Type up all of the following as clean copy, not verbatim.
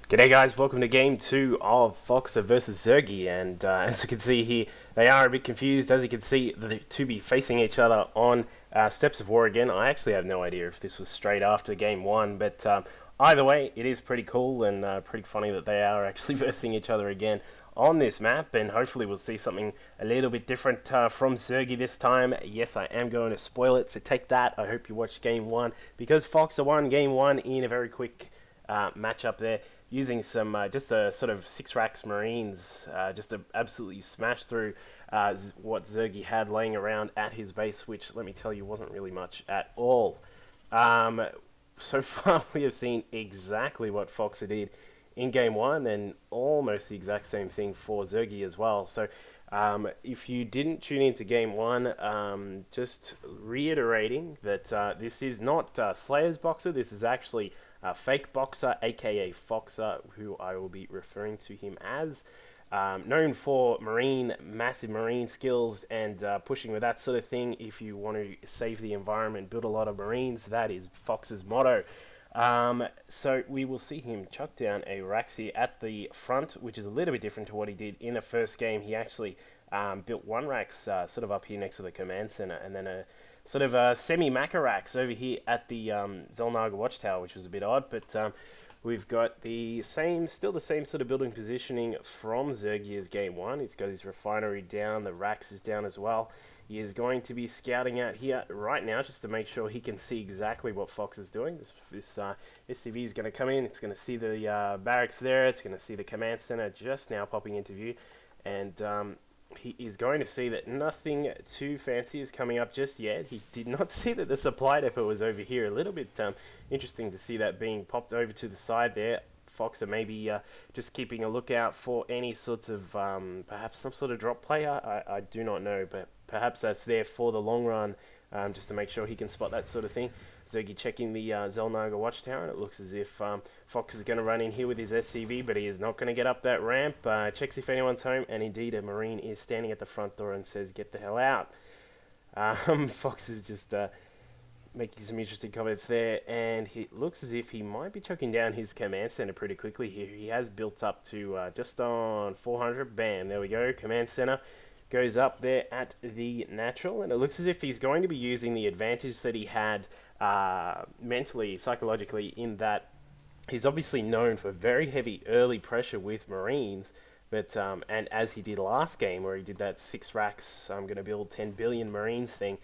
G'day guys, welcome to game 2 of Foxer versus Zergie, and as you can see here, they are a bit confused. As you can see, the two be facing each other on Steps of War again. I actually have no idea if this was straight after game 1, but either way, it is pretty cool and pretty funny that they are actually versing each other again on this map, and hopefully we'll see something a little bit different from Zergie this time. Yes, I am going to spoil it, so take that. I hope you watched game 1, because Foxer won game 1 in a very quick matchup there, using some just a sort of 6 racks Marines, just to absolutely smash through what Zergie had laying around at his base, which, let me tell you, wasn't really much at all. So far, we have seen exactly what Foxer did in game 1, and almost the exact same thing for Zergie as well. So if you didn't tune into game 1, just reiterating that this is not Slayer's Boxer, this is actually Fake Boxer, aka Foxer, who I will be referring to him as. Known for massive marine skills and pushing with that sort of thing. If you want to save the environment, build a lot of marines, that is Fox's motto. So we will see him chuck down a Raxi at the front, which is a little bit different to what he did in the first game. He actually built one Rax sort of up here next to the command center, and then a sort of a semi-Macarax over here at the ZergRangkke watchtower, which was a bit odd, but we've got still the same sort of building positioning from Zergie as game 1. He's got his refinery down, the Rax is down as well. He is going to be scouting out here right now just to make sure he can see exactly what Fox is doing. This SCV is going to come in, it's going to see the barracks there, it's going to see the command center just now popping into view, and he is going to see that nothing too fancy is coming up just yet. He did not see that the supply depot was over here. A little bit interesting to see that being popped over to the side there. Foxer maybe just keeping a lookout for any sorts of perhaps some sort of drop play. I do not know, but perhaps that's there for the long run, just to make sure he can spot that sort of thing. Zergie checking the ZergRangkke watchtower, and it looks as if Fox is going to run in here with his SCV, but he is not going to get up that ramp. Checks if anyone's home, and indeed a Marine is standing at the front door and says, "Get the hell out." Fox is just making some interesting comments there, and it looks as if he might be chucking down his command center pretty quickly here. He has built up to just on 400. Bam, there we go. Command center goes up there at the natural, and it looks as if he's going to be using the advantage that he had mentally, psychologically, in that he's obviously known for very heavy early pressure with Marines, but and as he did last game where he did that 6 racks, I'm going to build 10 billion Marines thing,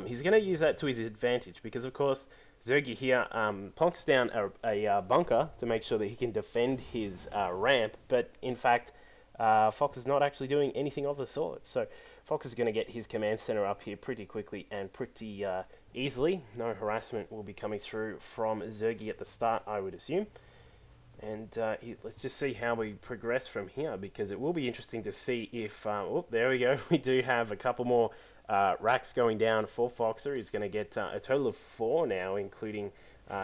he's going to use that to his advantage, because of course Zergie here plonks down a bunker to make sure that he can defend his ramp, but in fact Fox is not actually doing anything of the sort. So Fox is going to get his command center up here pretty quickly and pretty easily. No harassment will be coming through from Zergie at the start, I would assume. And let's just see how we progress from here, because it will be interesting to see if... oh, there we go. We do have a couple more racks going down for Foxer. He's going to get a total of 4 now, including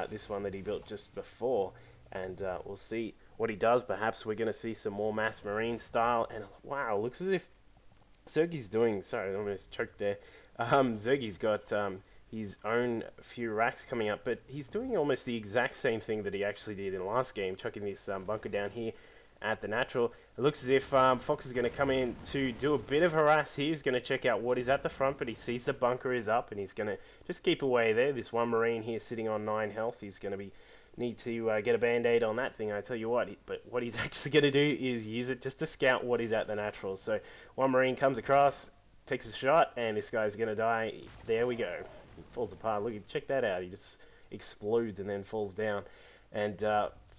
this one that he built just before. And we'll see what he does. Perhaps we're going to see some more mass marine style. And wow, looks as if Zergie's doing... Sorry, I almost choked there. Zergie's got his own few racks coming up, but he's doing almost the exact same thing that he actually did in the last game, chucking this bunker down here at the natural. It looks as if Fox is going to come in to do a bit of harass here. He's going to check out what is at the front, but he sees the bunker is up, and he's going to just keep away there. This one Marine here sitting on 9 health. He's going to need to get a band-aid on that thing, I tell you what. But what he's actually going to do is use it just to scout what is at the natural. So one Marine comes across, takes a shot, and this guy's going to die. There we go. He falls apart. Look, check that out. He just explodes and then falls down. And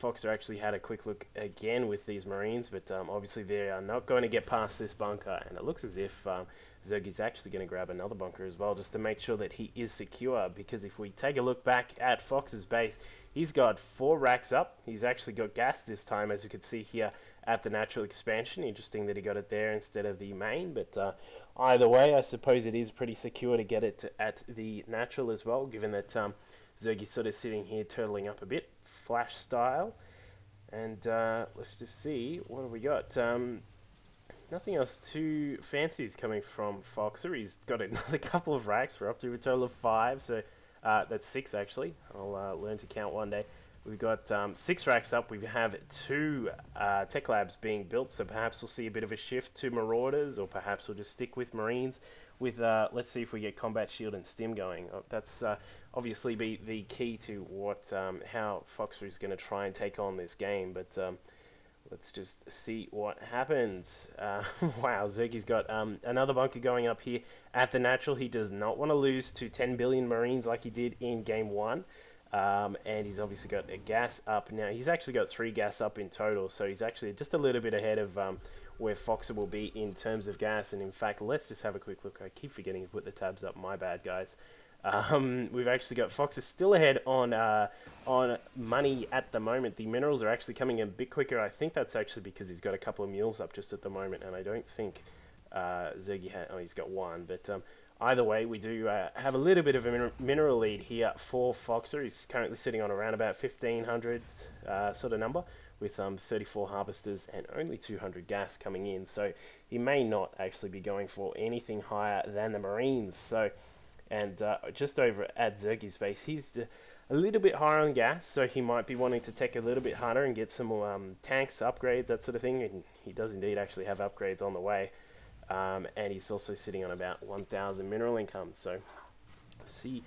Foxer actually had a quick look again with these Marines, but obviously they are not going to get past this bunker. And it looks as if Zergie's actually going to grab another bunker as well, just to make sure that he is secure. Because if we take a look back at Fox's base, he's got 4 racks up. He's actually got gas this time, as you can see here at the natural expansion. Interesting that he got it there instead of the main, but either way, I suppose it is pretty secure to get it at the natural as well, given that Zergie's sort of sitting here turtling up a bit, flash style. And let's just see, what have we got? Nothing else too fancy is coming from Foxer. He's got another couple of racks. We're up to a total of 5, so that's 6 actually. I'll learn to count one day. We've got 6 racks up. We have 2 tech labs being built, so perhaps we'll see a bit of a shift to Marauders, or perhaps we'll just stick with Marines. With let's see if we get Combat Shield and Stim going. That's obviously be the key to what how Foxer is going to try and take on this game. But let's just see what happens. Wow, Zergie's got another bunker going up here at the natural. He does not want to lose to 10 billion Marines like he did in Game 1. And he's obviously got a gas up now. He's actually got 3 gas up in total, so he's actually just a little bit ahead of where Foxer will be in terms of gas. And in fact, let's just have a quick look. I keep forgetting to put the tabs up. My bad, guys. We've actually got Foxer still ahead on money at the moment. The minerals are actually coming in a bit quicker. I think that's actually because he's got a couple of mules up just at the moment, and I don't think Zergie he's got 1, but either way, we do have a little bit of a mineral lead here for Foxer. He's currently sitting on around about 1,500 sort of number, with 34 harvesters and only 200 gas coming in. So he may not actually be going for anything higher than the Marines. So, and just over at Zergie's base, he's a little bit higher on gas, so he might be wanting to take a little bit harder and get some more tanks, upgrades, that sort of thing. And he does indeed actually have upgrades on the way. And he's also sitting on about 1,000 mineral income, so we'll see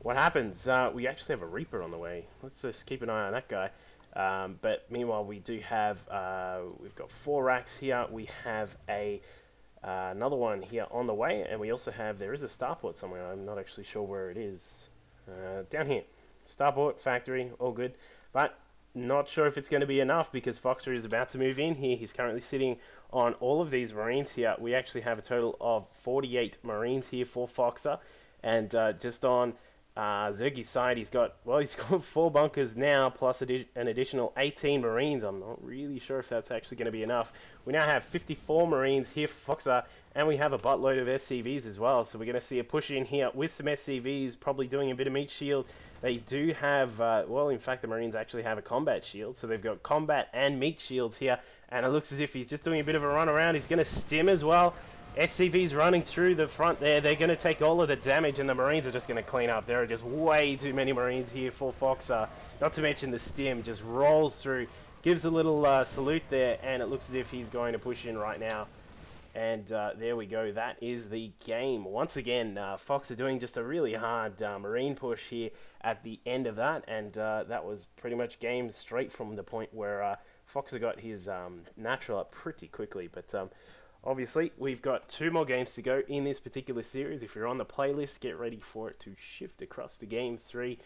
what happens. We actually have a Reaper on the way. Let's just keep an eye on that guy. But meanwhile, we do have we've got 4 racks here. We have a another one here on the way, and we also have, there is a starport somewhere. I'm not actually sure where it is. Down here, starport factory, all good, but not sure if it's going to be enough, because Foxer is about to move in here. He's currently sitting on all of these Marines here. We actually have a total of 48 Marines here for Foxer, and just on Zergie's side, he's got 4 bunkers now, plus an additional 18 Marines. I'm not really sure if that's actually going to be enough. We now have 54 Marines here for Foxer, and we have a buttload of SCVs as well. So we're going to see a push in here with some SCVs, probably doing a bit of meat shield. They do have, well, in fact, the Marines actually have a combat shield, so they've got combat and meat shields here, and it looks as if he's just doing a bit of a run around. He's going to stim as well. SCV's running through the front there. They're going to take all of the damage, and the Marines are just going to clean up. There are just way too many Marines here for Foxer. Not to mention the stim just rolls through, gives a little salute there, and it looks as if he's going to push in right now. And there we go. That is the game. Once again, Foxer doing just a really hard Marine push here at the end of that, and that was pretty much game straight from the point where Foxer got his natural up pretty quickly. But obviously, we've got 2 more games to go in this particular series. If you're on the playlist, get ready for it to shift across to Game 3.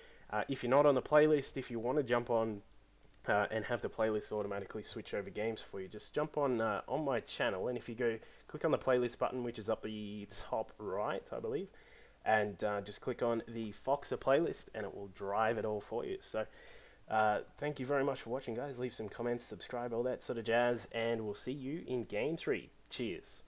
If you're not on the playlist, if you want to jump on and have the playlist automatically switch over games for you, just jump on my channel, and if you go click on the playlist button, which is up the top right, I believe, and just click on the Foxer playlist, and it will drive it all for you. So thank you very much for watching, guys. Leave some comments, subscribe, all that sort of jazz, and we'll see you in Game 3. Cheers.